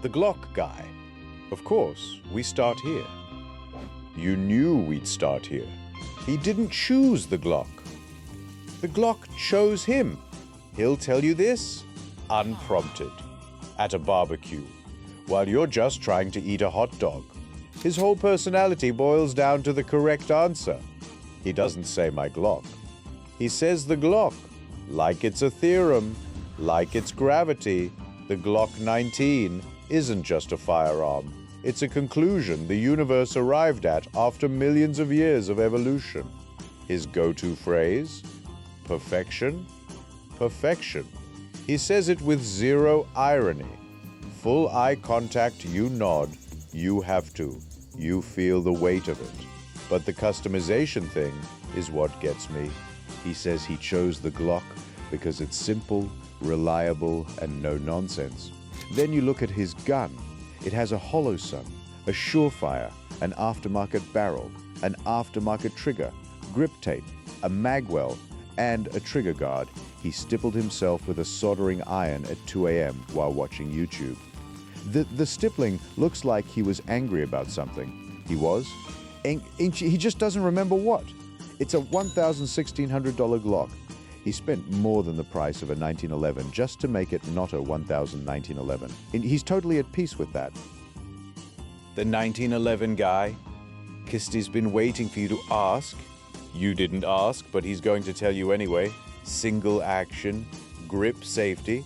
The Glock guy. Of course, we start here. You knew we'd start here. He didn't choose the Glock. The Glock chose him. He'll tell you this, unprompted, at a barbecue, while you're just trying to eat a hot dog. His whole personality boils down to the correct answer. He doesn't say my Glock. He says the Glock, like it's a theorem, like it's gravity. The Glock 19 isn't just a firearm. It's a conclusion the universe arrived at after millions of years of evolution. His go-to phrase? Perfection? Perfection. He says it with zero irony. Full eye contact, you nod. You have to. You feel the weight of it. But the customization thing is what gets me. He says he chose the Glock because it's simple, reliable, and no nonsense. Then you look at his gun. It has a hollow sun, a surefire, an aftermarket barrel, an aftermarket trigger, grip tape, a magwell, and a trigger guard. He stippled himself with a soldering iron at 2 a.m. while watching YouTube. The stippling looks like he was angry about something. He was? He just doesn't remember what. It's a $1,1600 Glock. He spent more than the price of a 1911 just to make it not a 1911. And he's totally at peace with that. The 1911 guy? Kisty's been waiting for you to ask. You didn't ask, but he's going to tell you anyway. Single action, grip safety,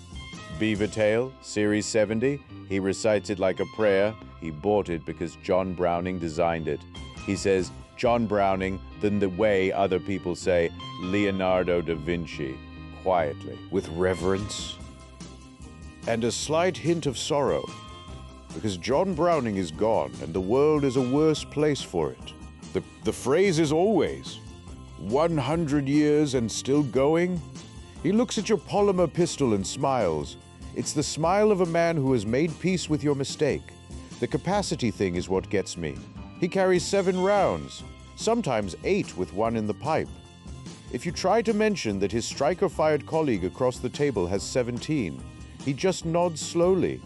beaver tail, Series 70. He recites it like a prayer. He bought it because John Browning designed it. He says, John Browning, than the way other people say Leonardo da Vinci, quietly, with reverence, and a slight hint of sorrow, because John Browning is gone and the world is a worse place for it. The phrase is always, 100 years and still going? He looks at your polymer pistol and smiles. It's the smile of a man who has made peace with your mistake. The capacity thing is what gets me. He carries 7 rounds, sometimes 8 with one in the pipe. If you try to mention that his striker-fired colleague across the table has 17, he just nods slowly.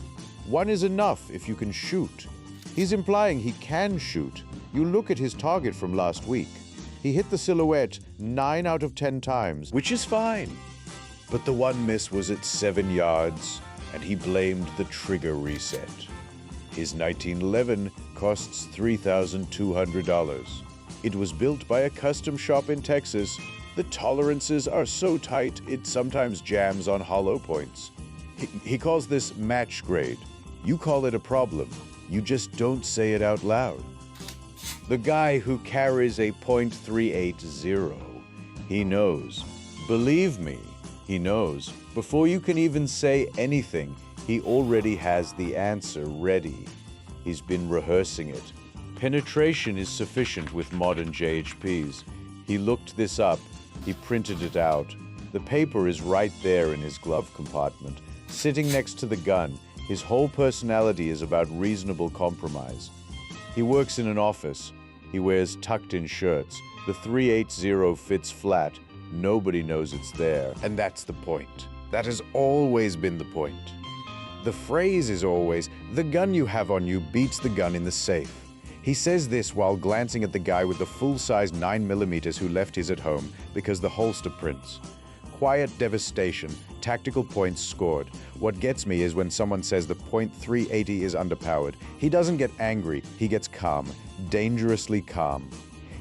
One is enough if you can shoot. He's implying he can shoot. You look at his target from last week. He hit the silhouette 9 out of 10 times, which is fine. But the one miss was at 7 yards, and he blamed the trigger reset. His 1911 costs $3,200. It was built by a custom shop in Texas. The tolerances are so tight it sometimes jams on hollow points. He calls this match grade. You call it a problem. You just don't say it out loud. The guy who carries a .380, he knows. Believe me, he knows. Before you can even say anything, he already has the answer ready. He's been rehearsing it. Penetration is sufficient with modern JHPs. He looked this up. He printed it out. The paper is right there in his glove compartment. Sitting next to the gun, his whole personality is about reasonable compromise. He works in an office. He wears tucked-in shirts. The .380 fits flat. Nobody knows it's there. And that's the point. That has always been the point. The phrase is always, the gun you have on you beats the gun in the safe. He says this while glancing at the guy with the full-size 9mm who left his at home because the holster prints. Quiet devastation, tactical points scored. What gets me is when someone says the .380 is underpowered. He doesn't get angry, he gets calm, dangerously calm.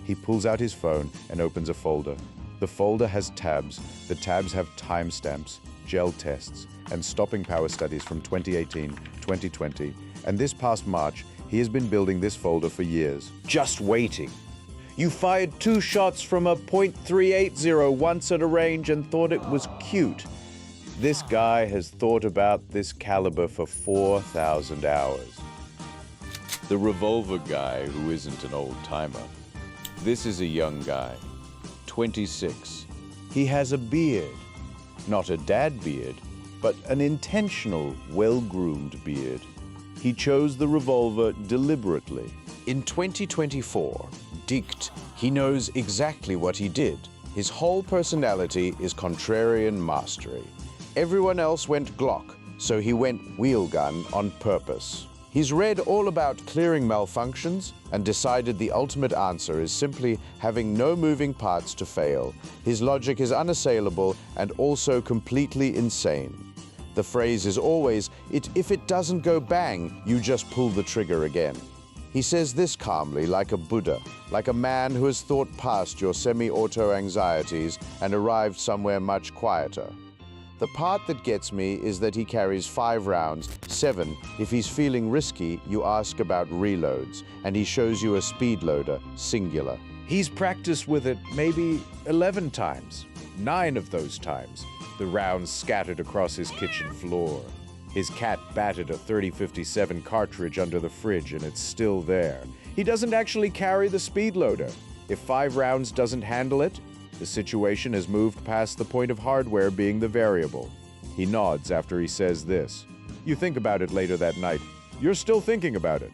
He pulls out his phone and opens a folder. The folder has tabs. The tabs have timestamps, gel tests, and stopping power studies from 2018, 2020, and this past March, he has been building this folder for years. Just waiting. You fired 2 shots from a .380 once at a range and thought it was cute. This guy has thought about this caliber for 4,000 hours. The revolver guy who isn't an old-timer. This is a young guy, 26. He has a beard. Not a dad beard, but an intentional, well-groomed beard. He chose the revolver deliberately. In 2024, Dicht, he knows exactly what he did. His whole personality is contrarian mastery. Everyone else went Glock, So he went wheel gun on purpose. He's read all about clearing malfunctions and decided the ultimate answer is simply having no moving parts to fail. His logic is unassailable and also completely insane. The phrase is always, if it doesn't go bang, you just pull the trigger again. He says this calmly, like a Buddha, like a man who has thought past your semi-auto anxieties and arrived somewhere much quieter. The part that gets me is that he carries 5 rounds, 7. If he's feeling risky, you ask about reloads, and he shows you a speed loader, singular. He's practiced with it maybe 11 times. 9 of those times, the rounds scattered across his kitchen floor. His cat batted a .30-57 cartridge under the fridge, and it's still there. He doesn't actually carry the speed loader. If 5 rounds doesn't handle it, the situation has moved past the point of hardware being the variable. He nods after he says this. You think about it later that night. You're still thinking about it.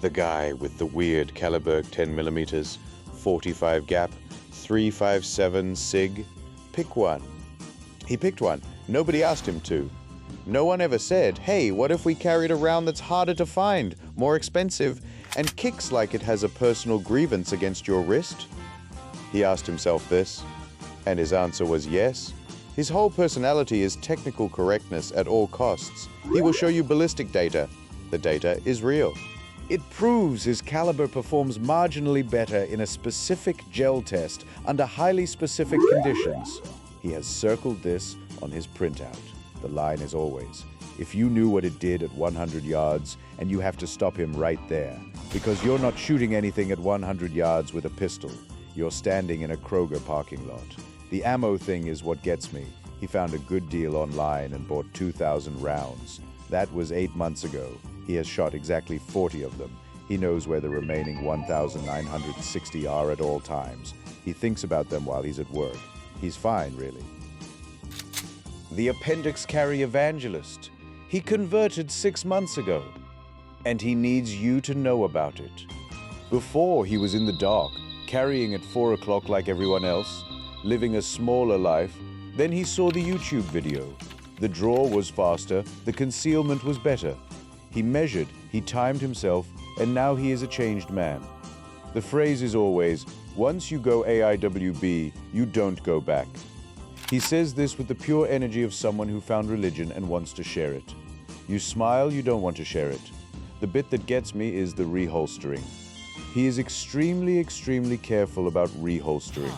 The guy with the weird caliber 10mm, 45 gap, 357 SIG. Pick one. He picked one. Nobody asked him to. No one ever said, hey, what if we carried a round that's harder to find, more expensive, and kicks like it has a personal grievance against your wrist? He asked himself this, and his answer was yes. His whole personality is technical correctness at all costs. He will show you ballistic data. The data is real. It proves his caliber performs marginally better in a specific gel test under highly specific conditions. He has circled this on his printout. The line is always, if you knew what it did at 100 yards and you have to stop him right there, because you're not shooting anything at 100 yards with a pistol. You're standing in a Kroger parking lot. The ammo thing is what gets me. He found a good deal online and bought 2,000 rounds. That was 8 months ago. He has shot exactly 40 of them. He knows where the remaining 1,960 are at all times. He thinks about them while he's at work. He's fine, really. The appendix carry evangelist. He converted 6 months ago. And he needs you to know about it. Before, he was in the dark, carrying at 4 o'clock like everyone else, living a smaller life. Then he saw the YouTube video. The draw was faster, the concealment was better. He measured, he timed himself, and now he is a changed man. The phrase is always, once you go AIWB, you don't go back. He says this with the pure energy of someone who found religion and wants to share it. You smile, you don't want to share it. The bit that gets me is the reholstering. He is extremely careful about reholstering.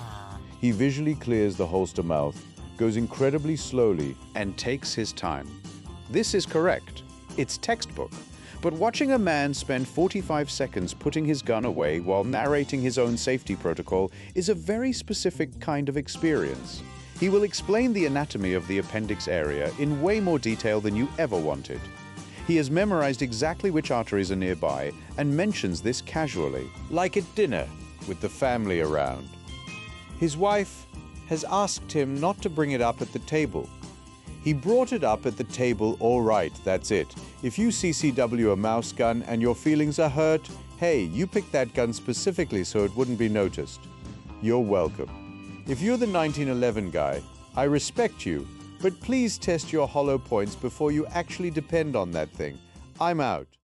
He visually clears the holster mouth, goes incredibly slowly, and takes his time. This is correct. It's textbook. But watching a man spend 45 seconds putting his gun away while narrating his own safety protocol is a very specific kind of experience. He will explain the anatomy of the appendix area in way more detail than you ever wanted. He has memorized exactly which arteries are nearby and mentions this casually, like at dinner, with the family around. His wife has asked him not to bring it up at the table. He brought it up at the table, all right, that's it. If you CCW a mouse gun and your feelings are hurt, hey, you picked that gun specifically so it wouldn't be noticed. You're welcome. If you're the 1911 guy, I respect you, but please test your hollow points before you actually depend on that thing. I'm out.